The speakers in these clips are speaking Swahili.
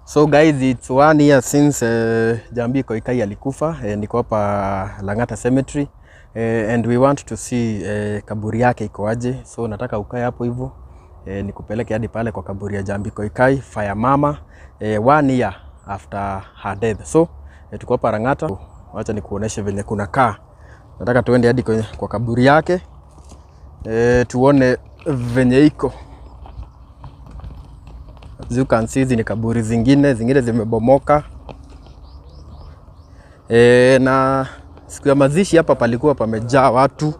So guys, it's 1 year since Jambi Koikai alikufa. Niko hapa Lang'ata Cemetery and we want to see kaburi yake iko aje. So nataka ukae hapo hivyo nikupeleke hadi pale kwa kaburi ya Jambi Koikai Fire Mama 1 year after her death. So tuko hapa Lang'ata. Acha nikuoneshe venye kuna kaa. Nataka tuende hadi kwa kaburi yake tuone venye iko. As you can see, ni kaburi zingine zimebomoka. Na siku ya mazishi hapa palikuwa pamejaa watu.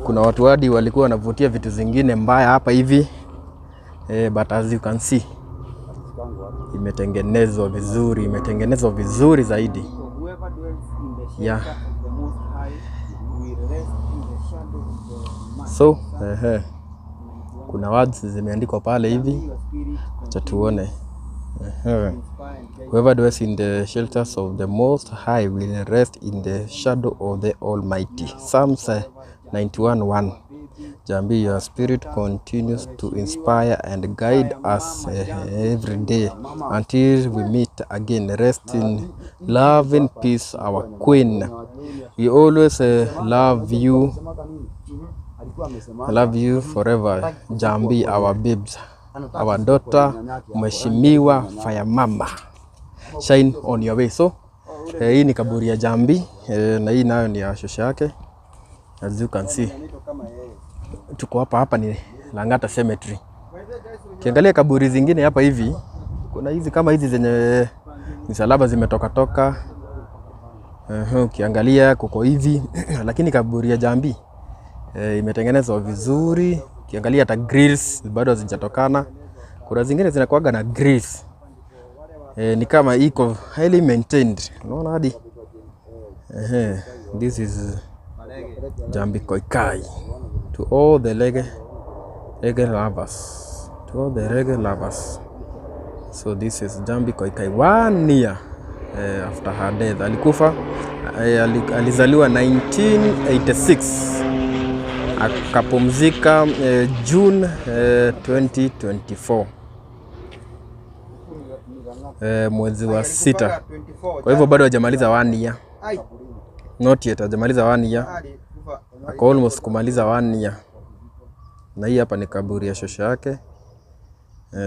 Kuna watu hadi walikuwa wanavutia vitu zingine mbaya hapa hivi. But as you can see, imetengenezwa vizuri zaidi. Yeah. So, kuna words zimeandikwa pale hivi. Acha tuone. Whoever dwells in the shelters of the Most High will rest in the shadow of the Almighty. Psalms 91:1. Jambi, your spirit continues to inspire and guide us every day until we meet again. Rest in love and peace, our Queen. We always love you. I love you forever, Jambi, our babes, our daughter, Mheshimiwa Fire Mama. Shine on your way. So, hii ni kaburi ya Jambi, na hii nayo ni ya shosha yake. As you can see, tuko hapa ni Lang'ata Cemetery. Kiangalia kaburi zingine hapa hivi, kuna hizi kama hizi zenye misalaba zimetoka. Kiangalia kuko hivi, lakini kaburi ya Jambi imetengenezwa vizuri. Kiangalia hata grills bado hazijatokana. Kuna zingine zinakuaga na grills. Ni kama iko highly maintained. Unaona hadi this is Jambi Koikai. To all the reggae lovers. To all the reggae lovers. So this is Jambi Koikai 1 year after her death. Alikufa alizaliwa 1986. Akapumzika June 2024 mwezi wa 6. Kwa hivyo bado hajamaliza 1 year. Not yet, hajamaliza 1 year. Ako almost kumaliza 1 year. Na hii hapa ni kaburi ya shosha yake.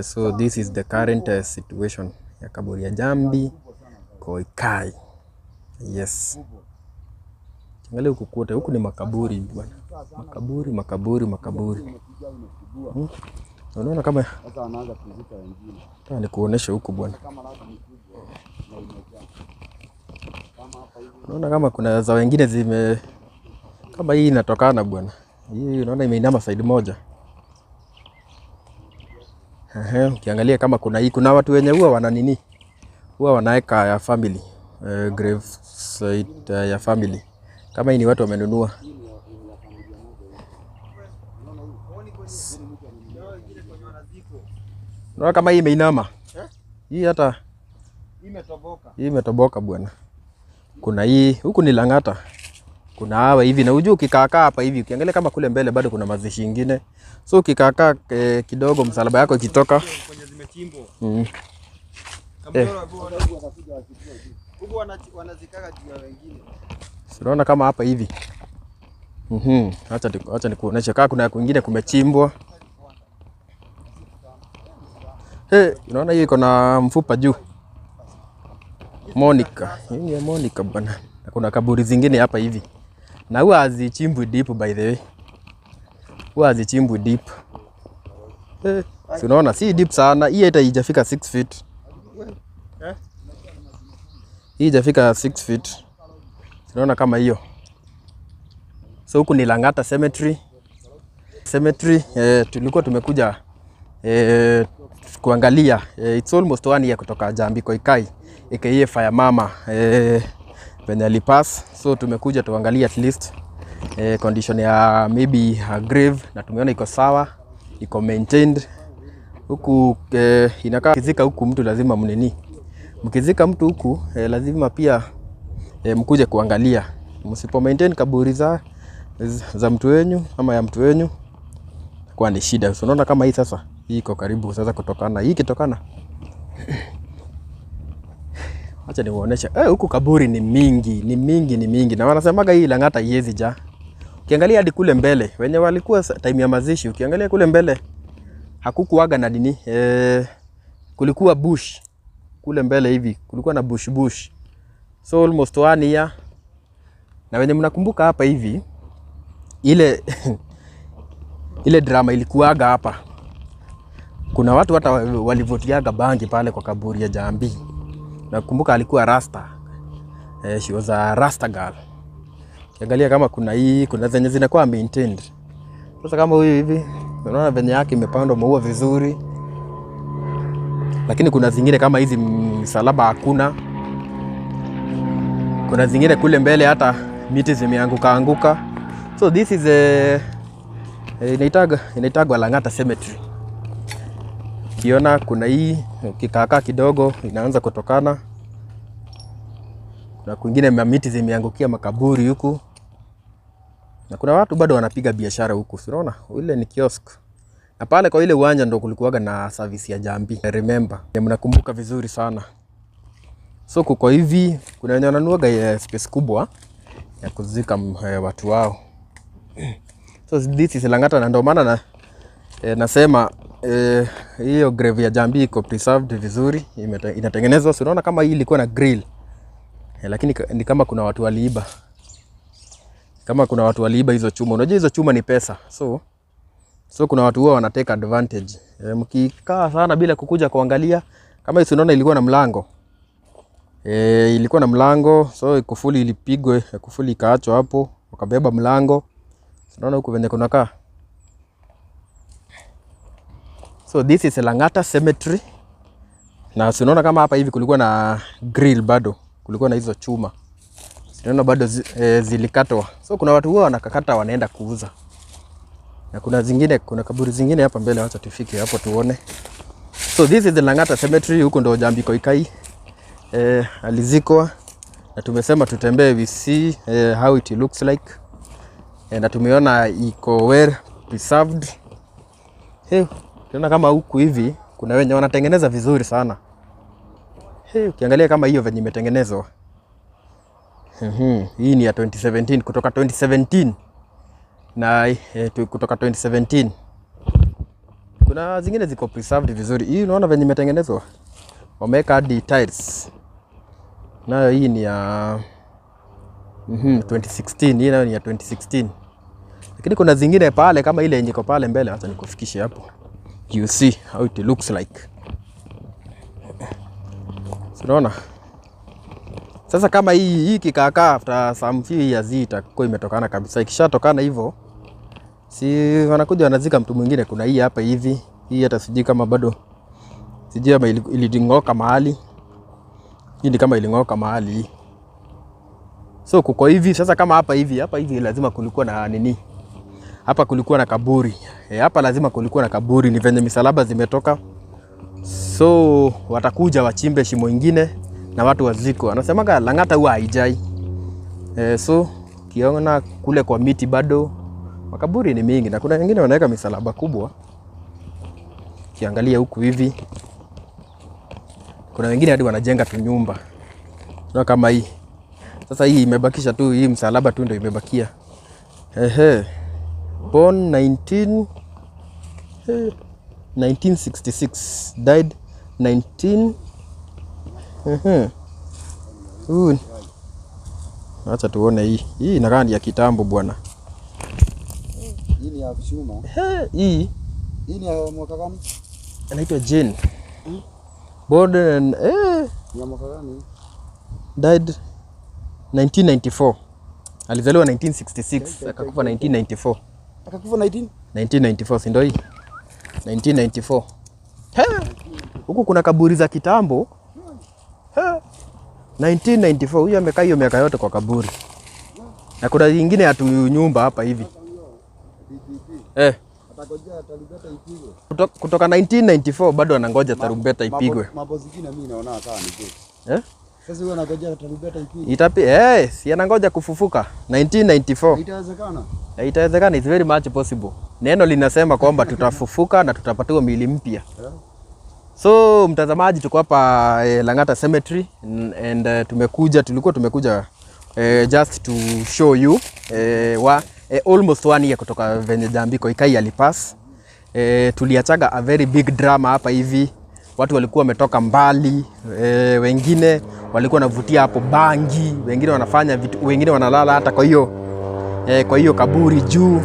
So this is the current situation ya kaburi ya Jambi Koikai. Yes. Angalia huku kote, huku ni makaburi bwana. Makaburi. Unaona kama sasa anaanza kuzika wengine. Nataka nikuoneshe huku bwana. Unaona kama kuna za wengine zime kama hii inatokana bwana. Hii unaona imeinama side moja. Ukiangalia kama kuna watu wenye huwa wana nini? Huwa wanaeka ya family, grave site ya family. Kama hii ni watu wamenunua. Unaona kama hii imeinama. Hii hata hii imetoboka bwana. Kuna hii huku ni Lang'ata. Kuna hawa hivi na ujue ukikaa hapa hivi ukiangalia kama kule mbele bado kuna mazishi mengine. So ukikaa kidogo msalaba yako ikitoka kwenye zimechimbwa. Huko wanazikaga juu ya wengine. Unaona kama hapa hivi. Acha nikuoneshe kama kuna kwingine kumechimbwa. Unaona hiyo iko na mfupa juu. Monica. Hii ni Monica bwana. Kuna kaburi zingine hapa hivi. Na huwa hazichimbwi deep by the way. Huwa hazichimbwi deep. Unaona si deep sana. Hii hata haijafika 6 feet. Hii haijafika 6 feet. Unaona kama hiyo. So huku ni Lang'ata Cemetery. Tulikuwa tumekuja kuangalia. It's almost 1 year kutoka Jambi Koikai aka Fire Mama venye alipass. So tumekuja tuangalia at least condition ya maybe her grave, na tumeona iko sawa, iko maintained. Huku inakaa kizika huku mtu lazima mnini. Mkizika mtu huku lazima pia mkuje kuangalia. Msipo maintain kaburi za mtu wenyu ama ya mtu wenyu kwa ni shida. Unaona kama hii sasa, hii iko karibu sasa kutokana. Hii kitokana Acha niwaoneshe. Huku kaburi ni mingi. Na wanasemaga hii Lang'ata haiwezi jaa. Ukiangalia hadi kule mbele, wenye walikuwa time ya mazishi, ukiangalia kule mbele hakukuaga na nini. Kulikuwa bush. Kule mbele hivi, kulikuwa na bush. So almost 1 year. Na wenye mnakumbuka hapa hivi, ile ile drama ilikuaga hapa. Kuna watu hata walivotiaga bangi pale kwa kaburi ya Jambi. Nakumbuka alikuwa Rasta. She was a Rasta girl. Kiangalia kama kuna zenye zinakuwa maintained. Sasa kama huyu hivi, unaona venye yake imepandwa maua vizuri. Lakini kuna zingine kama hizi msalaba hakuna. Kuna zingine kule mbele hata miti zimeanguka. So this is inaitagwa Lang'ata Cemetery. Ukiona kuna hii, ukikaa kidogo inaanza kutokana. Na kwingine miti zimeangukia makaburi huku. Na kuna watu bado wanapiga biashara huku. Unaona? Ile ni kiosk. Na pale kwa ile uwanja ndo kulikuwaga na service ya Jambi. I remember. Mnakumbuka vizuri sana. So kuko hivi, kuna wenye wananuaga space kubwa ya kuzika watu wao. So this is Lang'ata, na ndio maana nasema hiyo grave ya Jambi iko preserved vizuri, inatengenezwa. Unaona kama hii ilikuwa na grill. Lakini ni kama kuna watu waliiba. Kama kuna watu waliiba hizo chuma. Unajua hizo chuma ni pesa. So kuna watu wao wanateka advantage. Mkikaa sana bila kukuja kuangalia, kama hizo unaona ilikuwa na mlango. Ilikuwa na mlango, so kufuli ilipigwe, kufuli ikaachwa hapo, wakabeba mlango. Unaona huko venye kunakaa. So this is Lang'ata Cemetery. Na unaona kama hapa hivi kulikuwa na grill bado, kulikuwa na hizo chuma. Unaona bado zilikatwa. So kuna watu wao wanakakata wanaenda kuuza. Na kuna kaburi zingine hapa mbele, acha tufike hapo tuone. So this is the Lang'ata Cemetery, huko ndo Jambi Koikai alizikwa. Na tumesema tutembee we see how it looks like. Na tumeona iko well preserved. Tunaona kama huku hivi kuna wenye wanatengeneza vizuri sana. Ukiangalia kama hiyo venye imetengenezwa. Hii ni ya 2017, kutoka 2017. Na kutoka 2017. Kuna zingine ziko preserved vizuri. Hii unaona venye imetengenezwa. Wameweka hadi tiles. Nayo hii ni ya 2016, hii nayo ni ya 2016. Lakini kuna zingine pale kama ile yenye iko pale mbele, acha nikufikishe hapo. You see how it looks like. Unaona? Sasa kama hii kikakaa after some few years itakuwa imetokana kabisa. Ikishatokana hivyo, si wanakuja wanazika mtu mwingine. Kuna hii hapa hivi. Hii hata sijui kama bado, sijui kama iling'oka mahali. Hii ni kama iling'oka mahali. So kuko hivi. Sasa kama hapa hivi lazima kulikuwa na nini. Hapa kulikuwa na kaburi. Hapa lazima kulikuwa na kaburi, ni venye misalaba zimetoka. So watakuja wachimbe shimo ingine na watu waziko. Anasemaga Lang'ata huwa haijai. So kiona kule kwa miti bado makaburi ni mingi, na kuna wengine wanaweka misalaba kubwa. Kiangalia huku hivi, kuna wengine hadi wanajenga tu nyumba. Na kama hii. Sasa hii imebakisha tu, hii msalaba tu ndio imebakia. Born 1966, died 19. Acha tuone hii. Hii inakaa ni ya kitambo bwana. Hii ni ya chuma. Hii ni ya mwaka gani? Anaitwa Jane. Born ya mwaka gani? Died 1994. Alizaliwa 1966, akakufa 1994. Akakufa 1994, si ndio hii? 1994. Huku kuna kaburi za kitambo. 1994, huyu amekaa hiyo miaka yote kwa kaburi. Na kuna nyingine ya nyumba hapa hivi. Atakojea tarumbeta ipigwe. Kutoka 1994 bado anangoja tarumbeta ipigwe. Mambo zingine mimi naona sawa ni good. Sasa wewe unangoja tarumbeta ipigwe. Si anangoja kufufuka 1994. Itawezekana? Itawezekana, it's very much possible. Neno linasema kwamba tutafufuka na tutapatiwa miili mpya. So mtazamaji, tuko hapa Lang'ata Cemetery and tulikuwa tumekuja just to show you almost 1 year kutoka venye Jambii Koikai alipass. Tuliachaga a very big drama hapa hivi. Watu walikuwa wametoka mbali, wengine walikuwa wanavutia hapo bangi, wengine wanafanya vitu, wengine wanalala hata kwa hiyo kaburi juu,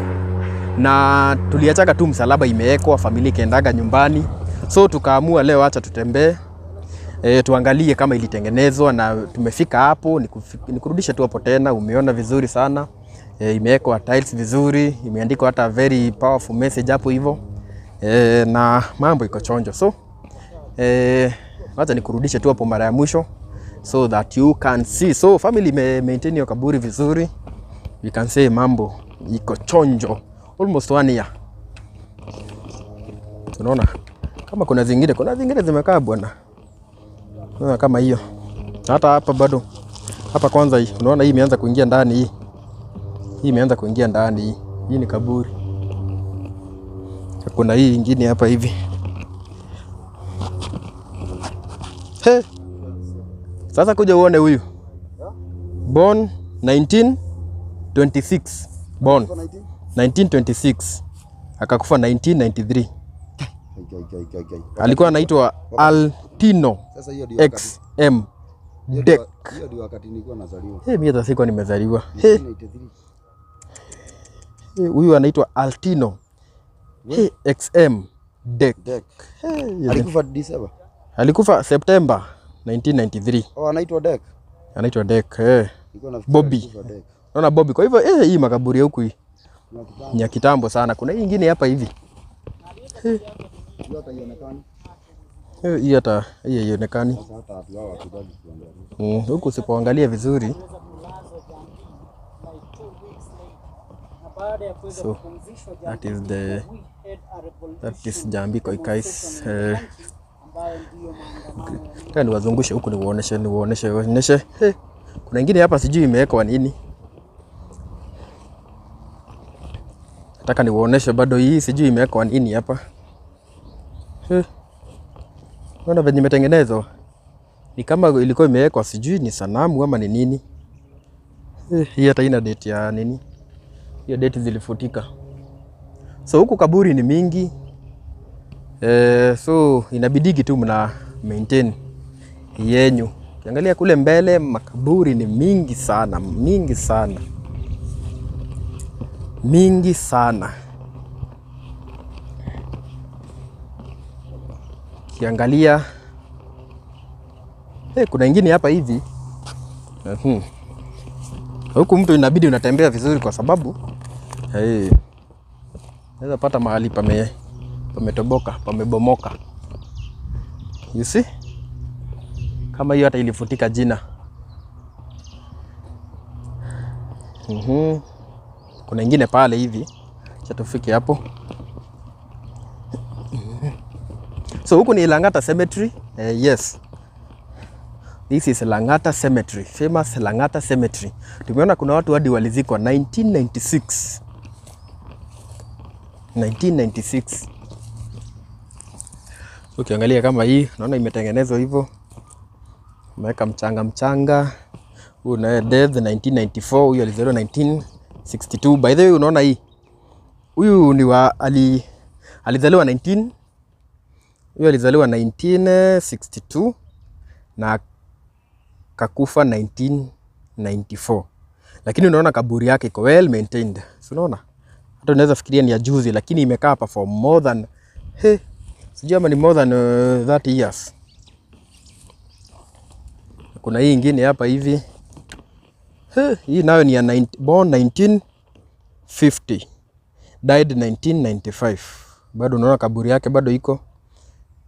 na tuliachaga tu msalaba imewekwa, familia ikaendaga nyumbani. So tukaamua leo acha tutembee, tuangalie kama ilitengenezwa, na tumefika hapo. Nikurudisha tu hapo tena. Umeona vizuri sana, imewekwa tiles vizuri, imeandikwa hata very powerful message hapo hivyo, na mambo iko chonjo. So acha nikurudishe tu hapo mara ya mwisho so that you can see. So family maintain your kaburi vizuri, we can say mambo iko chonjo almost 1 year. Tunaona kama kuna zingine zimekaa bwana. Unaona kama hiyo. Hata hapa bado. Hapa kwanza hii. Unaona hii imeanza kuingia ndani hii. Hii imeanza kuingia ndani hii. Hii ni kaburi. Kuna hii ingine hapa hivi. He. Sasa kuja uone huyu. Born 1926. Born 1926. Akakufa 1993. Alikuwa anaitwa Altino XM Deck. Hiyo ndio wakati nilikuwa nazaliwa. Mimi hata sikuwa nimezaliwa. Huyu anaitwa Altino XM Deck. Alikufa December. Alikufa September 1993. Oh, anaitwa Deck. Anaitwa Deck. Bobby. Unaona Bobby. Kwa hivyo hii makaburi huku hii ni ya kitambo sana. Kuna hii nyingine hapa hivi. Hii hata haionekani. Huku usipoangalia vizuri. So that is Jambii Koikai. Tena niwazungushe huku niwaoneshe. Kuna ingine hapa sijui imewekwa nini. Nataka niwaoneshe bado hii sijui imewekwa nini hapa. Unaona venye imetengenezwa. Ni kama ilikuwa imewekwa sijui ni sanamu ama ni nini. Hii hata ina date ya nini. Hiyo date zilifutika. So huku kaburi ni mingi. So inabidiki tu mna maintain yenyu. Ukiangalia kule mbele makaburi ni mingi sana. Kiangalia kuna ingine hapa hivi. Huku mtu inabidi unatembea vizuri kwa sababu naweza pata mahali pametoboka, pamebomoka. You see? Kama hiyo hata ilifutika jina. Kuna ingine pale hivi. Acha tufike hapo. So huku ni Lang'ata Cemetery. Yes. This is Lang'ata Cemetery. Famous Lang'ata Cemetery. Tumeona kuna watu hadi walizikwa 1996. 1996. So ukiangalia kama hii, unaona imetengenezwa hivyo. Umeweka mchanga. Huyu na death 1994, huyu alizaliwa 1962. By the way, unaona hii. Huyu ni alizaliwa 1962 na kakufa 1994. Lakini unaona kaburi yake iko well maintained. So unaona? Hata unaweza fikiria ni ya juzi, lakini imekaa hapa for more than sijui ama ni more than 30 years. Kuna hii ingine hapa hivi. Hii nayo ni ya born 1950. Died 1995. Bado unaona kaburi yake bado iko.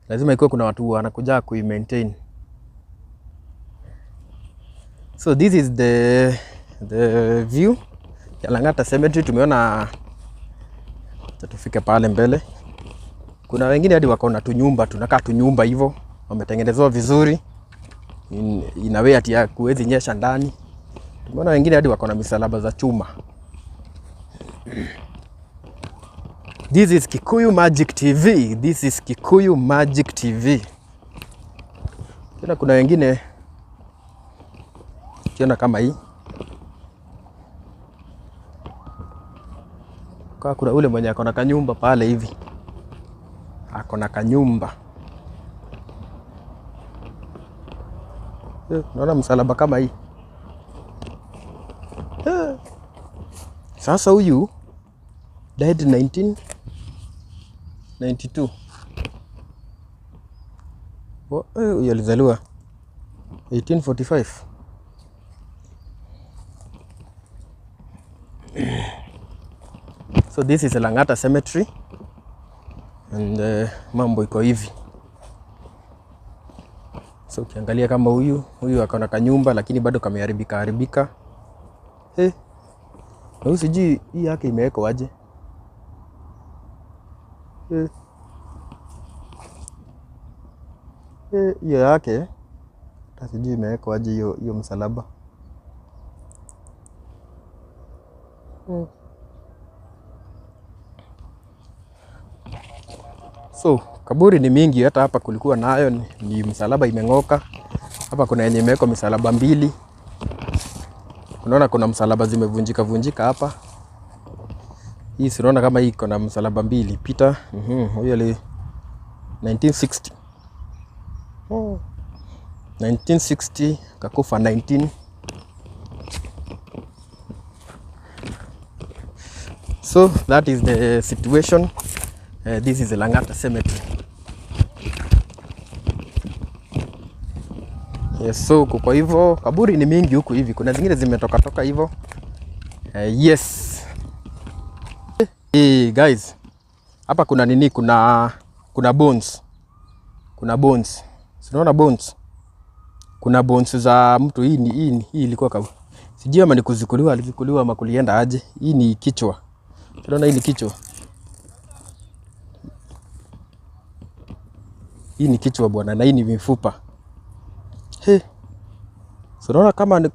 Lazima ikuwe kuna watu wanakuja kui-maintain. So this is the view ya Lang'ata Cemetery. Tumeona tufike pale mbele. Kuna wengine hadi wako na tunyumba, tunakaa tunyumba hivyo. Wametengenezwa vizuri. Inawe ati ya kuwezi nyesha ndani. Tumeona wengine hadi wako na misalaba za chuma. This is Kikuyu Magic TV. This is Kikuyu Magic TV. Tena kuna wengine kiona kama hii. Kwa kuna ule mwenye akona kanyumba pale hivi. Akona kanyumba. Naona msalaba kama hii. Sasa huyu died 1992. Huyu alizaliwa 1845. So this is Lang'ata Cemetery and mambo iko hivi. So ukiangalia kama huyu akona kanyumba lakini bado kameharibika. Na huyu sijui hii yake imewekwa aje. Hiyo yake sijui imewekwa aje hiyo msalaba. So kaburi ni mingi, hata hapa kulikuwa nayo ni msalaba imeng'oka. Hapa kuna yenye imewekwa misalaba 2. Unaona kuna msalaba zimevunjika hapa. Hii unaona kama hii kuna msalaba 2. Peter, huyo ali 1960. 1960 kakufa 19. So that is the situation. This is the Lang'ata Cemetery. Yes, so kwa hivyo kaburi ni mingi huku hivi. Kuna zingine zimetoka hivyo. Yes. Hey guys. Hapa kuna nini? Kuna bones. Kuna bones. Unaona bones? Kuna bones za mtu. Hii ilikuwa kaburi. Sijui ama ni alizikuliwa ama kulienda aje. Hii ni kichwa. Unaona hii ni kichwa. Hii ni kichwa bwana na hii ni mifupa. Unaona kama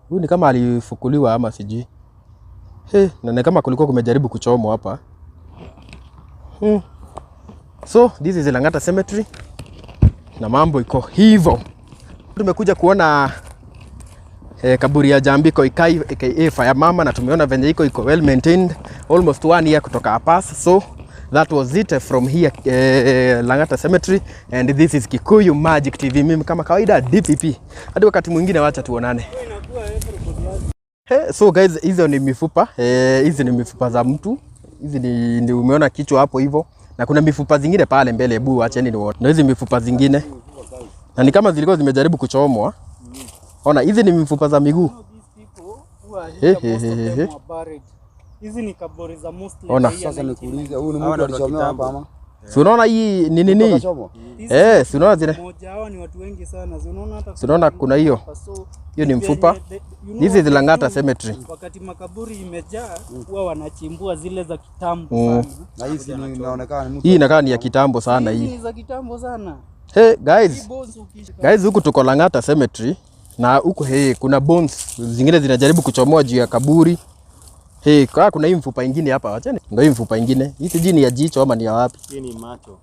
huyu ni kama alifukuliwa ama sijui. Na ni kama kulikuwa kumejaribu kuchomwa hapa. So this is Lang'ata Cemetery. Na mambo iko hivyo. Tumekuja kuona kaburi ya Jambiko Ikai aka Fire Mama, na tumeona venye iko well maintained, almost 1 year kutoka apas. So that was it from here Lang'ata Cemetery, and this is Kikuyu Magic TV. Mimi kama kawaida DPP. Hadi wakati mwingine, wacha tuonane. So guys, hizo ni mifupa. Hizi ni mifupa za mtu. Hizi ni umeona kichwa hapo hivyo. Na kuna mifupa zingine pale mbele, hebu acheni nione. Na hizi mifupa zingine. Na ni kama zilikuwa zimejaribu kuchomwa. Ona, hizi ni mifupa za miguu. Hizi ni kaburi za Muslim. Ona. Sasa nikuulize, huyu ni mtu alichomewa hapa ama? Si unaona hii ni nini? Si unaona zile? Mmoja hao ni watu wengi sana. Si unaona hata. Si unaona kuna hiyo. Hiyo ni mfupa. This is Lang'ata Cemetery. Wakati makaburi imejaa, huwa wanachimbua zile za kitambo sana. Na hizi inaonekana ni mtu. Hii inakaa ni ya kitambo sana hii. Hizi ni za kitambo sana. Guys, huku tuko Lang'ata Cemetery na huku kuna bones zingine zinajaribu kuchomoa juu ya kaburi. Kuna hii mfupa ingine hapa, acheni. Ndio hii mfupa ingine. Hii sijui ni ya jicho ama ni ya wapi? Hii ni macho.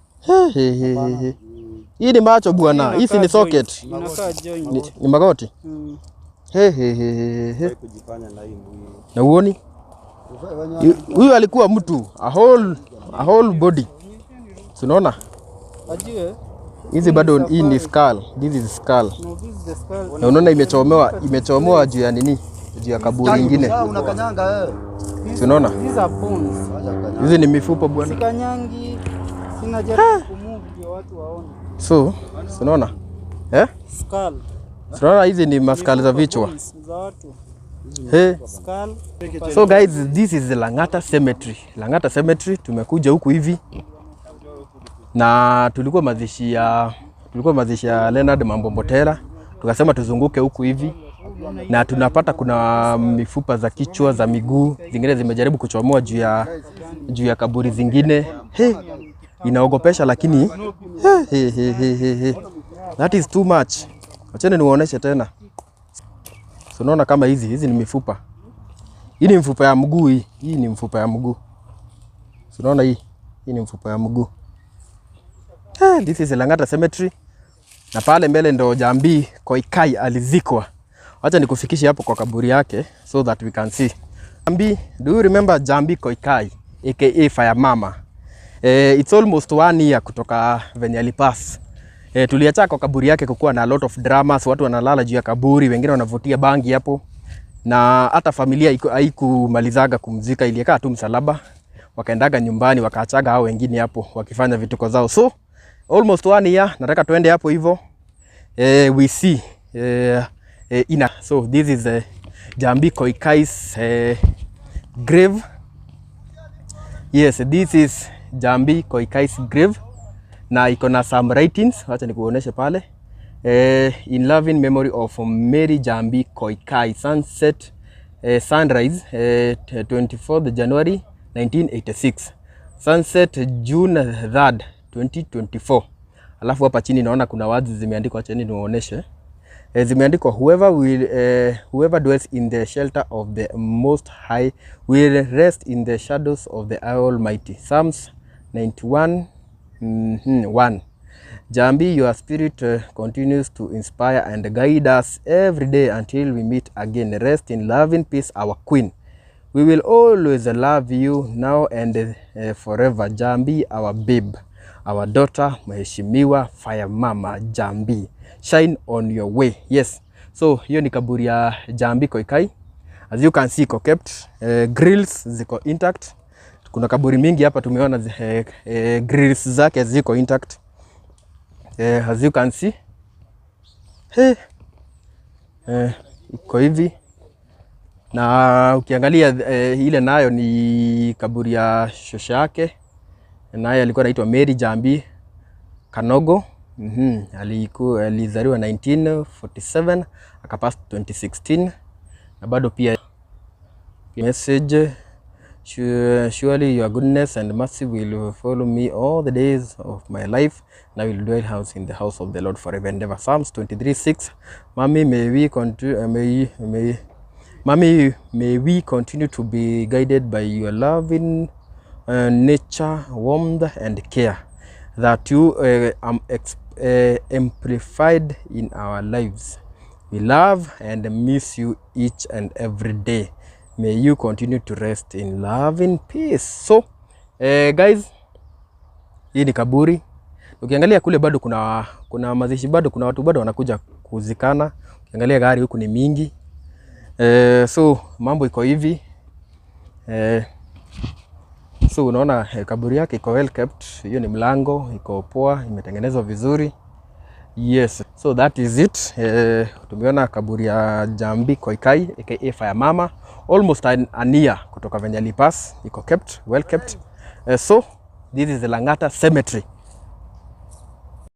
Hii ni macho bwana. Hii ni socket. Inakaa joint. Ni magoti. Kujifanya na hii mwili. Na uoni? Huyu alikuwa mtu, a whole body. Unaona? Ajue. Hizi bado hii ni skull. This is skull. No, this is the skull. Na unaona imechomoa juu ya nini? Juu ya kaburi nyingine. Unakanyanga wewe. Unaona? These are bones. Hizi ni mifupa bwana. Sikanyangi. Sina jaribu kumove ndio watu waone. So, unaona? Skull. Unaona hizi ni maskali za vichwa. Za watu. Skull. So guys, this is the Lang'ata Cemetery. Lang'ata Cemetery tumekuja huku hivi. Na tulikuwa mazishi ya Leonard Mambombotera. Tukasema tuzunguke huku hivi. Na tunapata kuna mifupa za kichwa, za miguu, zingine zimejaribu kuchomoa juu ya kaburi zingine. Inaogopesha lakini that is too much. Acheni niwaoneshe tena. So unaona kama hizi ni mifupa. Hii ni mfupa ya mguu hii. Hii ni mfupa ya mguu. So unaona hii. Hii ni mfupa ya mguu. This is Lang'ata Cemetery. Na pale mbele ndo Jambii Koikai alizikwa. Wacha nikufikishe hapo kwa kaburi yake so that we can see. Jambii, do you remember Jambii Koikai aka Fire Mama? It's almost 1 year kutoka venye alipass. Tuliacha kwa kaburi yake kukuwa na a lot of dramas, watu wanalala juu ya kaburi, wengine wanavutia bangi hapo. Na hata familia haikumalizaga kumzika, ilikaa tu msalaba. Wakaendaga nyumbani wakaachaga hao wengine hapo wakifanya vituko zao. So almost 1 year, nataka tuende hapo hivyo. We see so this is Jambii Koikai's grave. Yes, this is Jambii Koikai's grave. Na iko na some writings, wacha nikuoneshe pale. In loving memory of Mary Jambii Koikai, sunset sunrise 24th January 1986, sunset June 3rd 2024. Alafu hapa chini naona kuna words zimeandikwa, chini niwaoneshe. Zimeandikwa whoever dwells in the shelter of the most high will rest in the shadows of the Almighty. Psalms 91:1. Jambii, your spirit continues to inspire and guide us every day until we meet again. Rest in love and peace, our queen. We will always love you now and forever. Jambii, our babe, our daughter, Mheshimiwa Fire Mama Jambii. Shine on your way. Yes. So hiyo ni kaburi ya Jambii Koikai. As you can see, iko kept. Grills ziko intact. Kuna kaburi mingi hapa tumeona grills zake ziko intact. As you can see. Iko hivi. Na ukiangalia ile nayo ni kaburi ya shosha yake. Naye alikuwa anaitwa Mary Jambii Kanogo. Alizaliwa 1947 akapass 2016. Na bado pia message, surely your goodness and mercy will follow me all the days of my life, and I will dwell in the house of the Lord forever and ever. Psalms 23:6. Mommy, may we continue to be guided by your loving nature, warmth and care, that you amplified in our lives. We love and miss you each and every day. May you continue to rest in love and peace. So guys, hii ni kaburi. Ukiangalia kule bado kuna mazishi, bado kuna watu bado wanakuja kuzikana. Ukiangalia gari huku ni mingi. So mambo iko hivi. So unaona kaburi yake iko well kept. Hiyo ni mlango, iko poa, imetengenezwa vizuri. Yes, so that is it. Tumeona kaburi ya Jambii Koikai aka Fire Mama, almost an year kutoka venye alipass, iko kept, well kept. So this is the Lang'ata Cemetery.